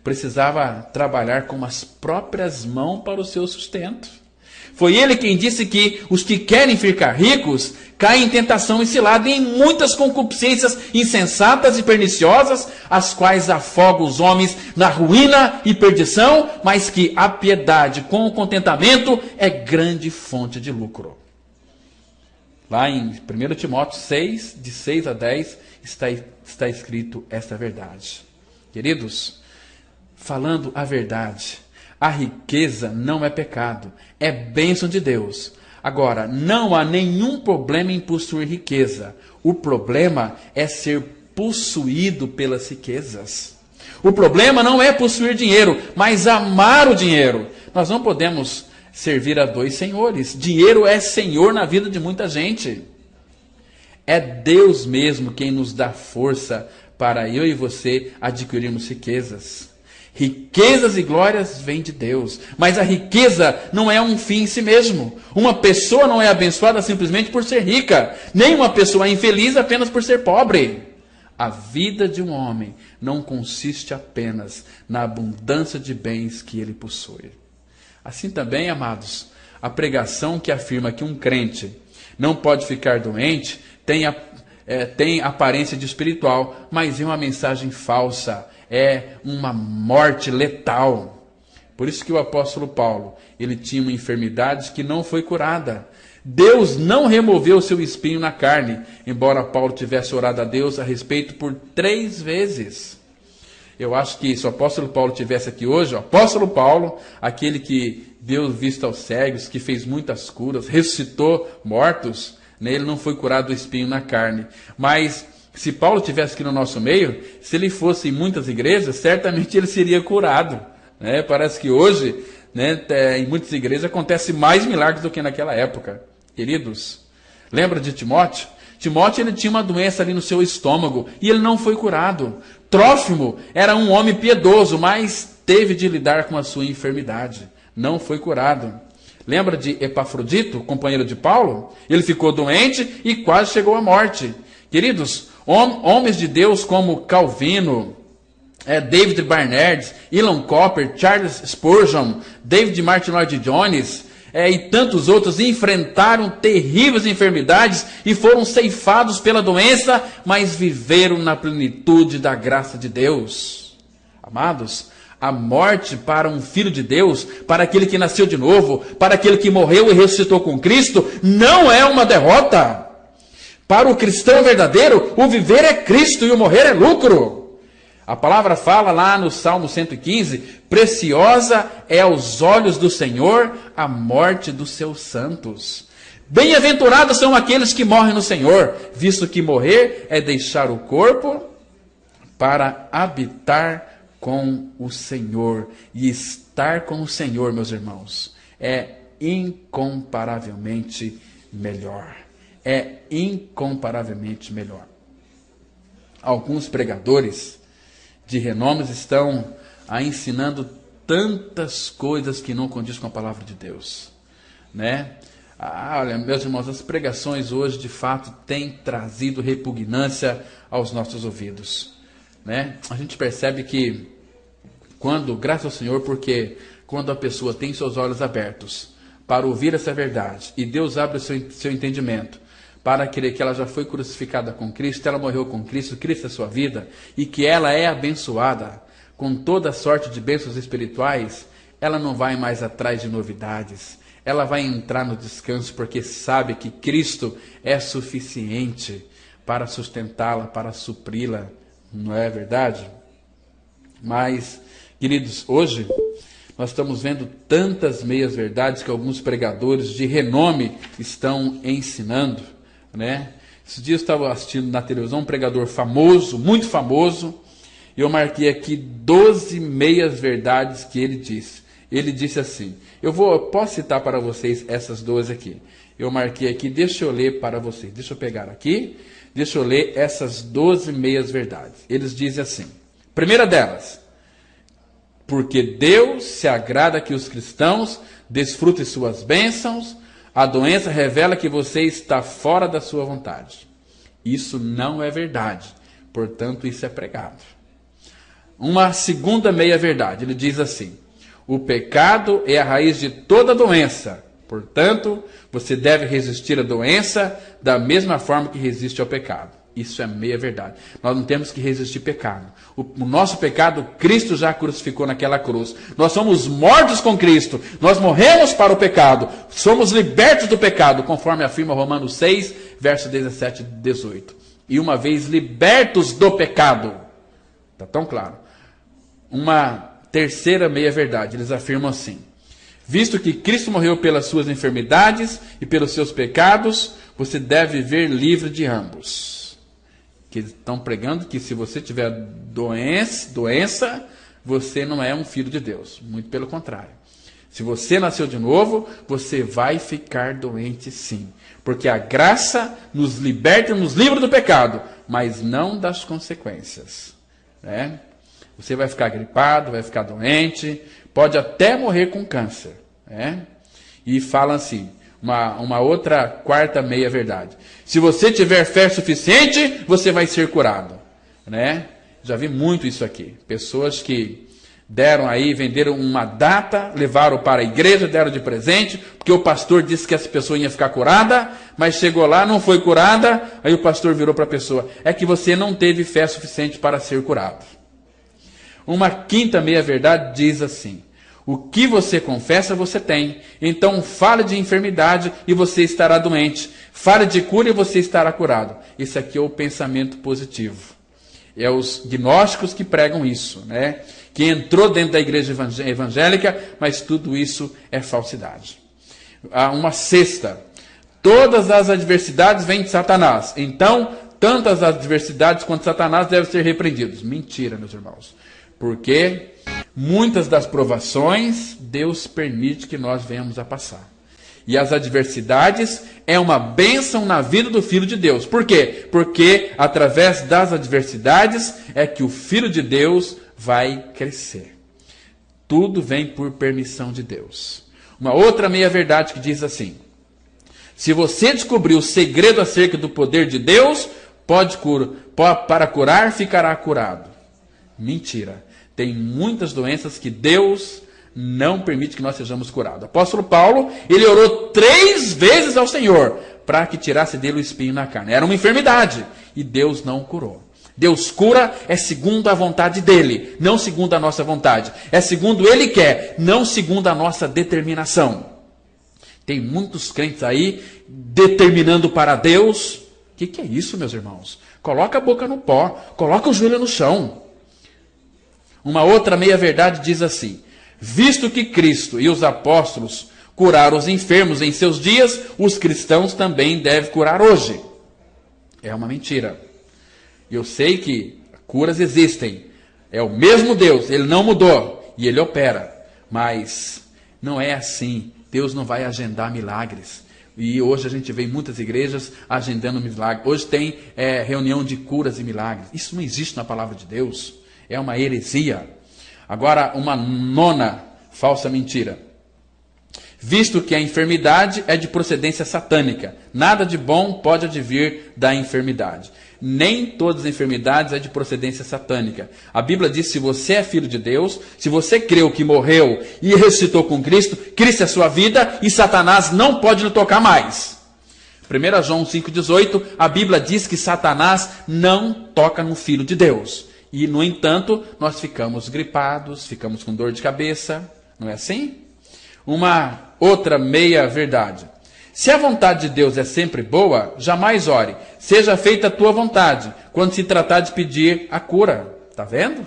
precisava trabalhar com as próprias mãos para o seu sustento. Foi ele quem disse que os que querem ficar ricos caem em tentação e cilada e em muitas concupiscências insensatas e perniciosas, as quais afogam os homens na ruína e perdição, mas que a piedade com o contentamento é grande fonte de lucro. Lá em 1 Timóteo 6, de 6 a 10, está escrito esta verdade. Queridos, falando a verdade, a riqueza não é pecado, é bênção de Deus. Agora, não há nenhum problema em possuir riqueza. O problema é ser possuído pelas riquezas. O problema não é possuir dinheiro, mas amar o dinheiro. Nós não podemos servir a dois senhores. Dinheiro é senhor na vida de muita gente. É Deus mesmo quem nos dá força para eu e você adquirirmos riquezas. Riquezas e glórias vêm de Deus, mas a riqueza não é um fim em si mesmo. Uma pessoa não é abençoada simplesmente por ser rica, nem uma pessoa é infeliz apenas por ser pobre. A vida de um homem não consiste apenas na abundância de bens que ele possui. Assim também, amados, a pregação que afirma que um crente não pode ficar doente tem aparência de espiritual, mas é uma mensagem falsa. É uma morte letal. Por isso que o apóstolo Paulo, ele tinha uma enfermidade que não foi curada. Deus não removeu o seu espinho na carne, embora Paulo tivesse orado a Deus a respeito por 3 vezes. Eu acho que se o apóstolo Paulo estivesse aqui hoje, o apóstolo Paulo, aquele que deu vista aos cegos, que fez muitas curas, ressuscitou mortos, né, ele não foi curado do espinho na carne. Mas se Paulo estivesse aqui no nosso meio, se ele fosse em muitas igrejas, certamente ele seria curado. Né? Parece que hoje, né, em muitas igrejas, acontece mais milagres do que naquela época. Queridos, lembra de Timóteo? Timóteo, ele tinha uma doença ali no seu estômago e ele não foi curado. Trófimo era um homem piedoso, mas teve de lidar com a sua enfermidade. Não foi curado. Lembra de Epafrodito, companheiro de Paulo? Ele ficou doente e quase chegou à morte. Queridos, homens de Deus como Calvino, David Barnard, Elon Cooper, Charles Spurgeon, David Martin Lloyd Jones e tantos outros enfrentaram terríveis enfermidades e foram ceifados pela doença, mas viveram na plenitude da graça de Deus. Amados, a morte para um filho de Deus, para aquele que nasceu de novo, para aquele que morreu e ressuscitou com Cristo, não é uma derrota. Para o cristão verdadeiro, o viver é Cristo e o morrer é lucro. A palavra fala lá no Salmo 115, preciosa é aos olhos do Senhor a morte dos seus santos. Bem-aventurados são aqueles que morrem no Senhor, visto que morrer é deixar o corpo para habitar com o Senhor. E estar com o Senhor, meus irmãos, é incomparavelmente melhor. É incomparavelmente melhor. Alguns pregadores de renome estão ensinando tantas coisas que não condiz com a palavra de Deus, né? Olha, meus irmãos, as pregações hoje de fato têm trazido repugnância aos nossos ouvidos, né? A gente percebe que graças ao Senhor, porque quando a pessoa tem seus olhos abertos para ouvir essa verdade e Deus abre o seu entendimento para crer que ela já foi crucificada com Cristo, ela morreu com Cristo, Cristo é sua vida, e que ela é abençoada com toda sorte de bênçãos espirituais, ela não vai mais atrás de novidades, ela vai entrar no descanso, porque sabe que Cristo é suficiente para sustentá-la, para supri-la, não é verdade? Mas, queridos, hoje nós estamos vendo tantas meias-verdades que alguns pregadores de renome estão ensinando, né? Esses dias eu estava assistindo na televisão um pregador famoso, muito famoso, e eu marquei aqui 12 meias-verdades que ele disse. Ele disse assim, eu posso citar para vocês essas 12 aqui. Eu marquei aqui, deixa eu ler para vocês. Deixa eu pegar aqui, deixa eu ler essas 12 meias-verdades. Eles dizem assim, primeira delas, porque Deus se agrada que os cristãos desfrutem suas bênçãos, a doença revela que você está fora da sua vontade. Isso não é verdade, portanto isso é pregado. Uma segunda meia-verdade, ele diz assim, o pecado é a raiz de toda doença, portanto você deve resistir à doença da mesma forma que resiste ao pecado. Isso é meia-verdade. Nós não temos que resistir pecado. O nosso pecado, Cristo já crucificou naquela cruz. Nós somos mortos com Cristo. Nós morremos para o pecado. Somos libertos do pecado, conforme afirma Romanos 6, versos 17 e 18. E uma vez libertos do pecado, está tão claro, uma terceira meia-verdade. Eles afirmam assim: visto que Cristo morreu pelas suas enfermidades e pelos seus pecados, você deve viver livre de ambos. Que eles estão pregando que se você tiver doença, você não é um filho de Deus. Muito pelo contrário. Se você nasceu de novo, você vai ficar doente sim. Porque a graça nos liberta, nos livra do pecado, mas não das consequências. Né? Você vai ficar gripado, vai ficar doente, pode até morrer com câncer. Né? E fala assim, uma outra quarta meia-verdade. Se você tiver fé suficiente, você vai ser curado. Né? Já vi muito isso aqui. Pessoas que deram aí, venderam uma data, levaram para a igreja, deram de presente, porque o pastor disse que essa pessoa ia ficar curada, mas chegou lá, não foi curada, aí o pastor virou para a pessoa: é que você não teve fé suficiente para ser curado. Uma quinta meia-verdade diz assim: o que você confessa, você tem. Então fale de enfermidade e você estará doente. Fale de cura e você estará curado. Esse aqui é o pensamento positivo. É os gnósticos que pregam isso, né? Que entrou dentro da igreja evangélica, mas tudo isso é falsidade. Uma sexta: todas as adversidades vêm de Satanás. Então, tanto as adversidades quanto Satanás devem ser repreendidos. Mentira, meus irmãos. Porque muitas das provações Deus permite que nós venhamos a passar. E as adversidades é uma bênção na vida do Filho de Deus. Por quê? Porque através das adversidades é que o Filho de Deus vai crescer. Tudo vem por permissão de Deus. Uma outra meia-verdade que diz assim: se você descobrir o segredo acerca do poder de Deus, para curar, ficará curado. Mentira. Tem muitas doenças que Deus não permite que nós sejamos curados. O apóstolo Paulo, ele orou 3 vezes ao Senhor para que tirasse dele o espinho na carne. Era uma enfermidade e Deus não curou. Deus cura é segundo a vontade dele, não segundo a nossa vontade. É segundo ele quer, não segundo a nossa determinação. Tem muitos crentes aí determinando para Deus. O que é isso, meus irmãos? Coloca a boca no pó, coloca o joelho no chão. Uma outra meia-verdade diz assim: visto que Cristo e os apóstolos curaram os enfermos em seus dias, os cristãos também devem curar hoje. É uma mentira. Eu sei que curas existem. É o mesmo Deus, ele não mudou e ele opera. Mas não é assim. Deus não vai agendar milagres. E hoje a gente vê em muitas igrejas agendando milagres. Hoje tem reunião de curas e milagres. Isso não existe na palavra de Deus. É uma heresia. Agora, uma nona falsa mentira. Visto que a enfermidade é de procedência satânica, nada de bom pode advir da enfermidade. Nem todas as enfermidades é de procedência satânica. A Bíblia diz: se você é filho de Deus, se você creu que morreu e ressuscitou com Cristo, Cristo é a sua vida e Satanás não pode lhe tocar mais. 1 João 5,18, a Bíblia diz que Satanás não toca no Filho de Deus. E, no entanto, nós ficamos gripados, ficamos com dor de cabeça. Não é assim? Uma outra meia-verdade. Se a vontade de Deus é sempre boa, jamais ore. Seja feita a tua vontade, quando se tratar de pedir a cura. Está vendo?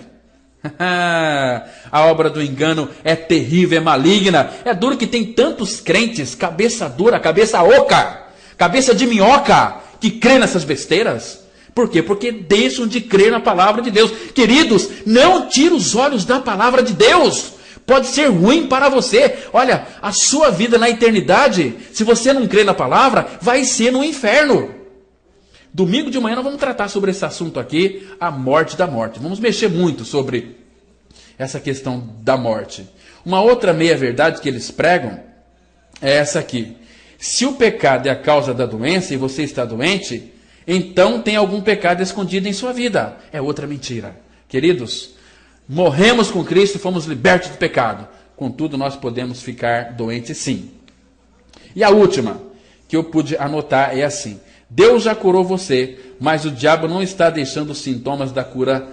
A obra do engano é terrível, é maligna. É duro que tem tantos crentes, cabeça dura, cabeça oca, cabeça de minhoca, que crê nessas besteiras. Por quê? Porque deixam de crer na palavra de Deus. Queridos, não tire os olhos da palavra de Deus. Pode ser ruim para você. Olha, a sua vida na eternidade, se você não crê na palavra, vai ser no inferno. Domingo de manhã nós vamos tratar sobre esse assunto aqui, a morte da morte. Vamos mexer muito sobre essa questão da morte. Uma outra meia-verdade que eles pregam é essa aqui. Se o pecado é a causa da doença e você está doente, então tem algum pecado escondido em sua vida. É outra mentira. Queridos, morremos com Cristo e fomos libertos do pecado. Contudo, nós podemos ficar doentes sim. E a última que eu pude anotar é assim: Deus já curou você, mas o diabo não está deixando os sintomas da cura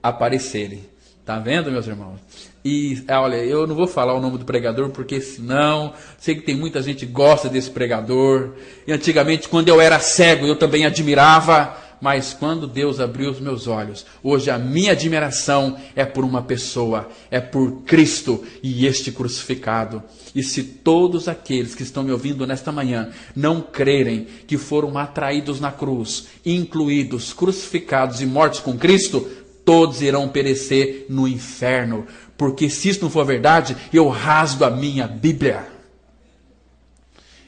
aparecerem. Está vendo, meus irmãos? E olha, eu não vou falar o nome do pregador, porque senão, sei que tem muita gente que gosta desse pregador. E antigamente, quando eu era cego, eu também admirava, Mas quando Deus abriu os meus olhos, hoje a minha admiração é por uma pessoa, é por Cristo e este crucificado. E se todos aqueles que estão me ouvindo nesta manhã não crerem que foram atraídos na cruz, incluídos, crucificados e mortos com Cristo, todos irão perecer no inferno. Porque se isso não for verdade, eu rasgo a minha Bíblia.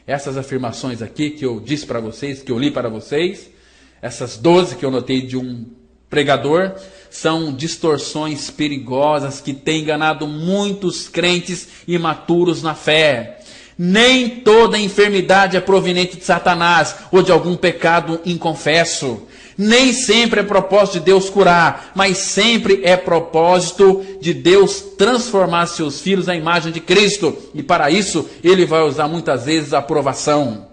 Essas afirmações aqui que eu disse para vocês, que eu li para vocês, essas 12 que eu notei de um pregador, são distorções perigosas que têm enganado muitos crentes imaturos na fé. Nem toda enfermidade é proveniente de Satanás ou de algum pecado inconfesso. Nem sempre é propósito de Deus curar, mas sempre é propósito de Deus transformar seus filhos à imagem de Cristo. E para isso, Ele vai usar muitas vezes a aprovação.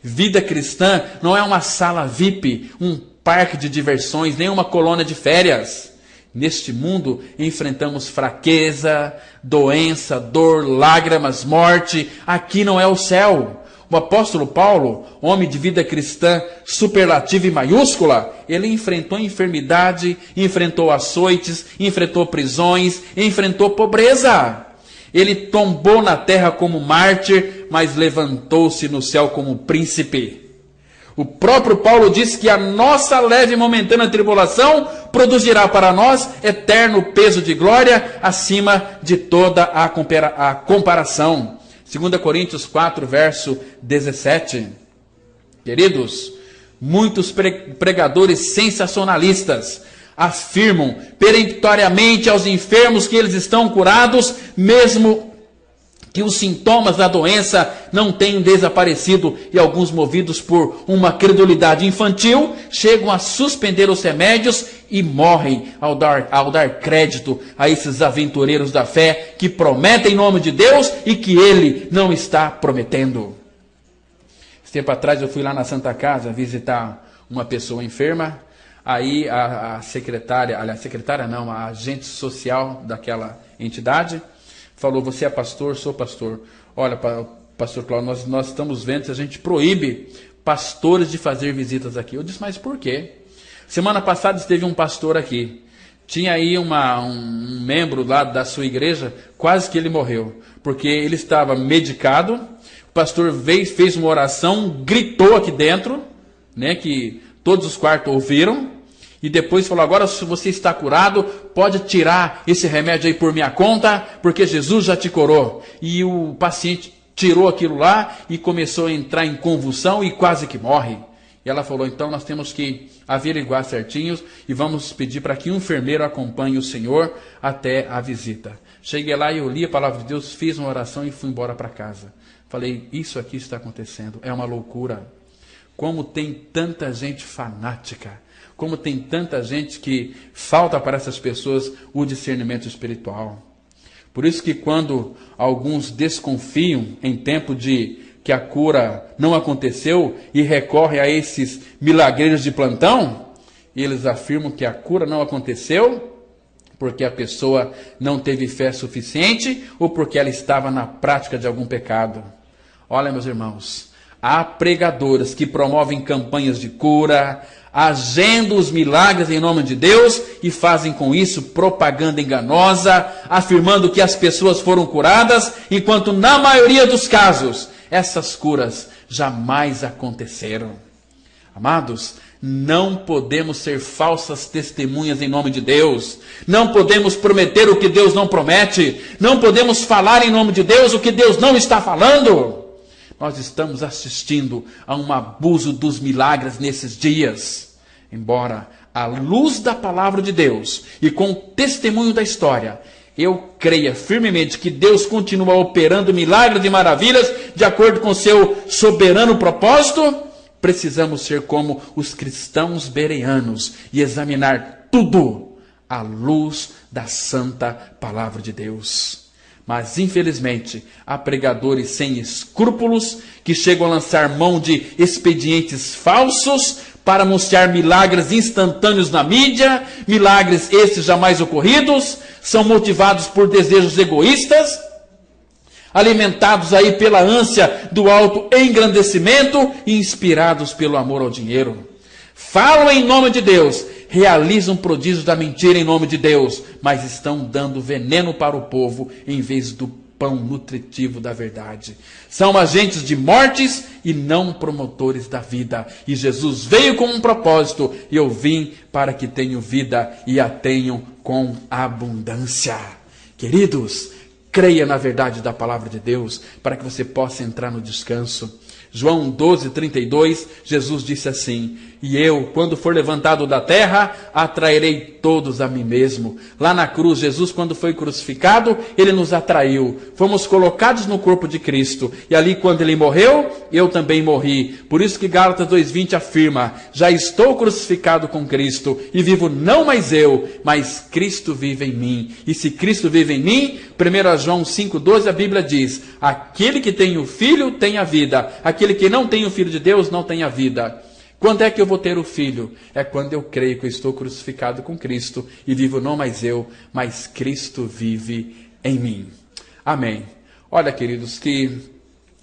Vida cristã não é uma sala VIP, um parque de diversões, nem uma colônia de férias. Neste mundo, enfrentamos fraqueza, doença, dor, lágrimas, morte. Aqui não é o céu. O apóstolo Paulo, homem de vida cristã superlativa e maiúscula, ele enfrentou enfermidade, enfrentou açoites, enfrentou prisões, enfrentou pobreza. Ele tombou na terra como mártir, mas levantou-se no céu como príncipe. O próprio Paulo disse que a nossa leve e momentânea tribulação produzirá para nós eterno peso de glória acima de toda a comparação. 2 Coríntios 4, verso 17. Queridos, muitos pregadores sensacionalistas afirmam peremptoriamente aos enfermos que eles estão curados, mesmo que os sintomas da doença não tenham desaparecido, e alguns, movidos por uma credulidade infantil, chegam a suspender os remédios e morrem ao dar crédito a esses aventureiros da fé que prometem em nome de Deus e que Ele não está prometendo. Esse tempo atrás eu fui lá na Santa Casa visitar uma pessoa enferma. Aí a agente social daquela entidade falou: você é pastor? Sou pastor. Olha, pastor Cláudio, nós estamos vendo se a gente proíbe pastores de fazer visitas aqui. Eu disse: mas por quê? Semana passada esteve um pastor aqui. Tinha aí um membro lá da sua igreja, quase que ele morreu, porque ele estava medicado. O pastor fez uma oração, gritou aqui dentro, né, que todos os quartos ouviram, e depois falou: agora, se você está curado, pode tirar esse remédio aí por minha conta, porque Jesus já te curou. E o paciente tirou aquilo lá e começou a entrar em convulsão e quase que morre. E ela falou: então nós temos que averiguar certinhos e vamos pedir para que um enfermeiro acompanhe o senhor até a visita. Cheguei lá e eu li a palavra de Deus, fiz uma oração e fui embora para casa. Falei: isso aqui está acontecendo, é uma loucura. Como tem tanta gente fanática, como tem tanta gente que falta para essas pessoas o discernimento espiritual. Por isso que quando alguns desconfiam em tempo de que a cura não aconteceu e recorrem a esses milagreiros de plantão, eles afirmam que a cura não aconteceu porque a pessoa não teve fé suficiente ou porque ela estava na prática de algum pecado. Olha, meus irmãos, há pregadores que promovem campanhas de cura, agendam os milagres em nome de Deus e fazem com isso propaganda enganosa, afirmando que as pessoas foram curadas, enquanto na maioria dos casos essas curas jamais aconteceram. Amados, não podemos ser falsas testemunhas em nome de Deus. Não podemos prometer o que Deus não promete. Não podemos falar em nome de Deus o que Deus não está falando. Nós estamos assistindo a um abuso dos milagres nesses dias. Embora à luz da palavra de Deus e com o testemunho da história, eu creia firmemente que Deus continua operando milagres e maravilhas de acordo com seu soberano propósito, precisamos ser como os cristãos bereanos e examinar tudo à luz da santa palavra de Deus. Mas, infelizmente, há pregadores sem escrúpulos que chegam a lançar mão de expedientes falsos para anunciar milagres instantâneos na mídia, milagres esses jamais ocorridos, são motivados por desejos egoístas, alimentados aí pela ânsia do auto-engrandecimento e inspirados pelo amor ao dinheiro. falam em nome de Deus, realizam prodígios da mentira em nome de Deus, mas estão dando veneno para o povo em vez do pão nutritivo da verdade. São agentes de mortes e não promotores da vida. E Jesus veio com um propósito: e eu vim para que tenham vida e a tenham com abundância. Queridos, creia na verdade da palavra de Deus para que você possa entrar no descanso. João 12:32, Jesus disse assim: e eu, quando for levantado da terra, atrairei todos a mim mesmo. Lá na cruz, Jesus, quando foi crucificado, ele nos atraiu. Fomos colocados no corpo de Cristo. E ali, quando ele morreu, eu também morri. Por isso que Gálatas 2:20 afirma: já estou crucificado com Cristo, e vivo não mais eu, mas Cristo vive em mim. E se Cristo vive em mim, 1 João 5:12, a Bíblia diz: aquele que tem o Filho tem a vida. Aquele que não tem o Filho de Deus não tem a vida. Quando é que eu vou ter o Filho? É quando eu creio que eu estou crucificado com Cristo e vivo não mais eu, mas Cristo vive em mim. Amém. Olha, queridos, que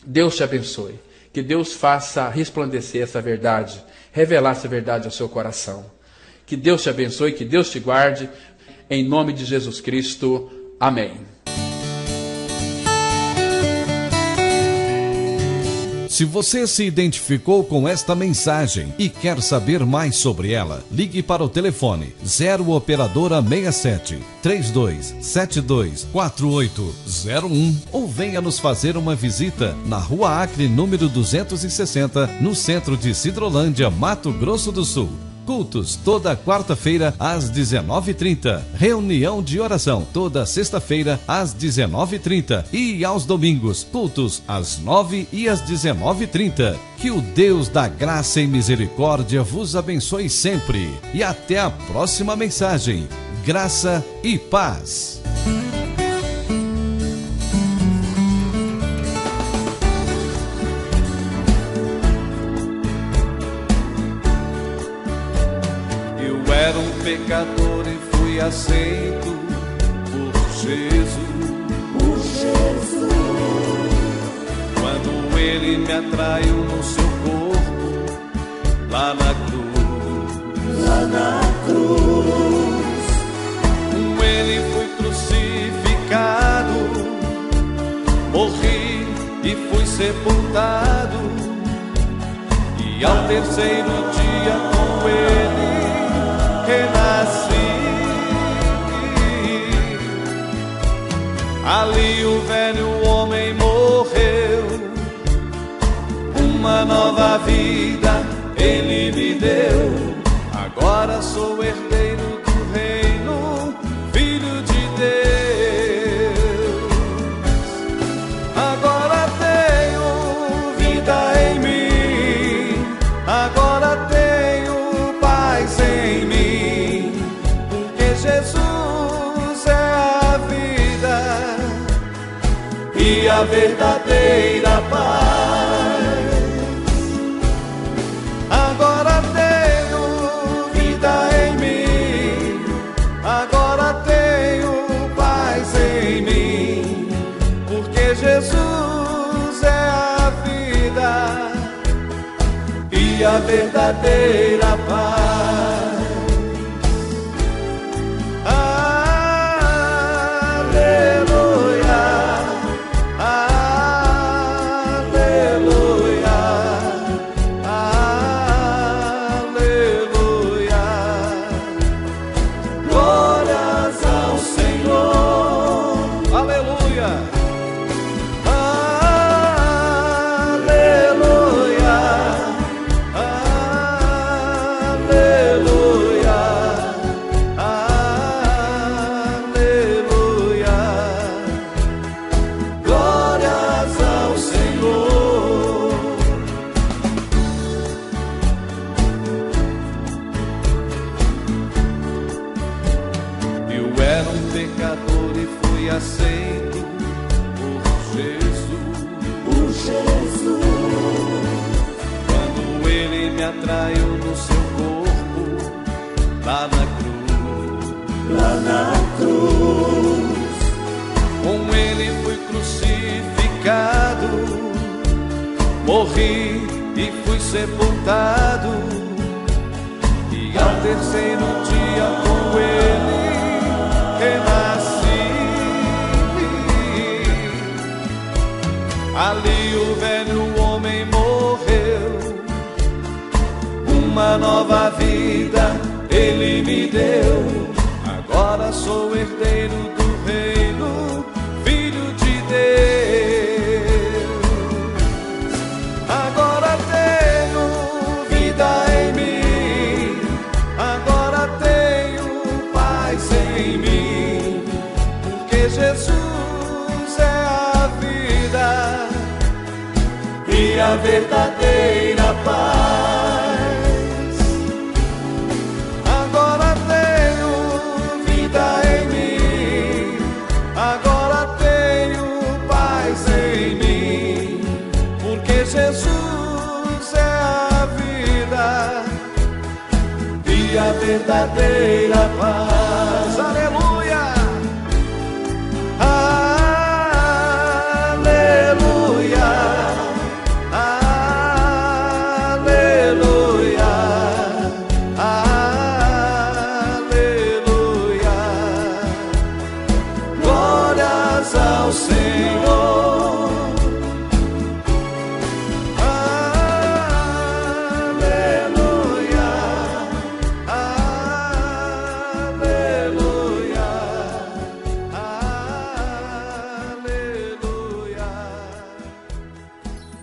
Deus te abençoe. Que Deus faça resplandecer essa verdade, revelar essa verdade ao seu coração. Que Deus te abençoe, que Deus te guarde. Em nome de Jesus Cristo. Amém. Se você se identificou com esta mensagem e quer saber mais sobre ela, ligue para o telefone 0 operadora 67 3272 4801 ou venha nos fazer uma visita na Rua Acre, número 260, no centro de Sidrolândia, Mato Grosso do Sul. Cultos toda quarta-feira às 19h30. Reunião de oração toda sexta-feira às 19h30. E aos domingos, cultos às 9h e às 19h30. Que o Deus da graça e misericórdia vos abençoe sempre. E até a próxima mensagem. Graça e paz. Era um pecador e fui aceito por Jesus. Quando ele me atraiu no seu corpo, lá na cruz, com ele fui crucificado, morri e fui sepultado, e ao terceiro dia com ele renasci. Ali o velho homem morreu, uma nova vida ele me deu. Agora sou herdeiro do reino, filho de Deus. Agora tenho vida em mim, agora tenho paz em mim. Jesus é a vida e a verdadeira paz. Agora tenho vida em mim, agora tenho paz em mim, porque Jesus é a vida e a verdadeira paz. Morri e fui sepultado, terceiro dia com ele renasci. Ali o velho homem morreu, uma nova vida ele me deu. Agora sou herdeiro do reino, filho de Deus. Agora tenho vida em mim, agora tenho paz em mim, porque Jesus é a vida e a verdadeira paz. Agora tenho vida em mim, agora tenho paz em mim, porque Jesus é a vida e a verdadeira paz.